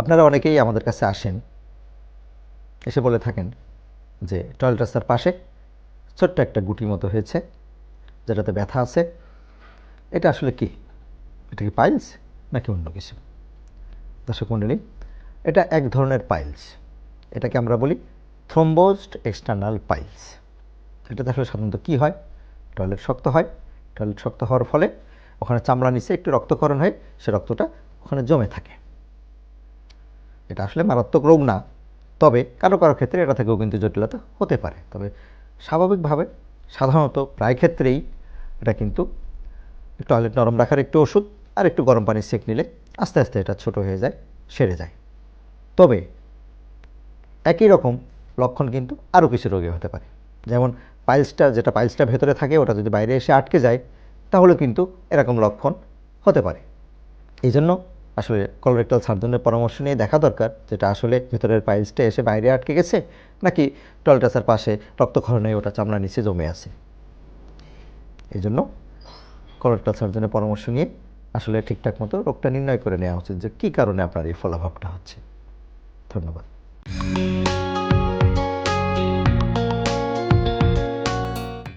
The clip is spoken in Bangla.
আপনারা অনেকেই আমাদের কাছে আসেন, এসে বলে থাকেন যে টয়লেট রাস্তার পাশে ছোট্ট একটা গুটি মতো হয়েছে, যেটাতে ব্যথা আছে। এটা আসলে কি? এটা কি পাইলস নাকি অন্য কিছু? দর্শক মণ্ডলী, এটা এক ধরনের পাইলস। এটাকে আমরা বলি থ্রম্বোজড এক্সটার্নাল পাইলস। এটাতে আসলে সাধারণত কী হয়? টয়লেট শক্ত হয়, টয়লেট শক্ত হওয়ার ফলে ওখানে চামড়া নিচে একটু রক্তক্ষরণ হয়, সে রক্তটা ওখানে জমে থাকে। এটা আসলে মারাত্মক রোগ না, তবে কারো কারো ক্ষেত্রে এটা থেকেও কিন্তু জটিলতা হতে পারে। তবে স্বাভাবিকভাবে সাধারণত প্রায় ক্ষেত্রেই এটা কিন্তু টয়লেট নরম রাখার একটু ওষুধ আর একটু গরম পানির সেঁক নিলে আস্তে আস্তে এটা ছোট হয়ে যায়, সেরে যায়। তবে একই রকম লক্ষণ কিন্তু আরও কিছু রোগে হতে পারে। যেমন পাইলসটা ভেতরে থাকে, ওটা যদি বাইরে এসে আটকে যায় তাহলে কিন্তু এরকম লক্ষণ হতে পারে। এই জন্য আসলে কলোরেক্টাল সার্জনের পরামর্শ নিয়ে দেখা দরকার যেটা আসলে ভেতরের পাইলসটা এসে বাইরে আটকে গেছে নাকি টয়লেটাসের পাশে রক্তক্ষরণে ওটা চামড়া নিচে জমে আছে। এই জন্য কলোরেক্টাল সার্জনের পরামর্শ নিয়ে আসলে ঠিকঠাক মতো রোগটা নির্ণয় করে নেওয়া উচিত যে কী কারণে আপনার এই ফলাভাবটা হচ্ছে। ধন্যবাদ।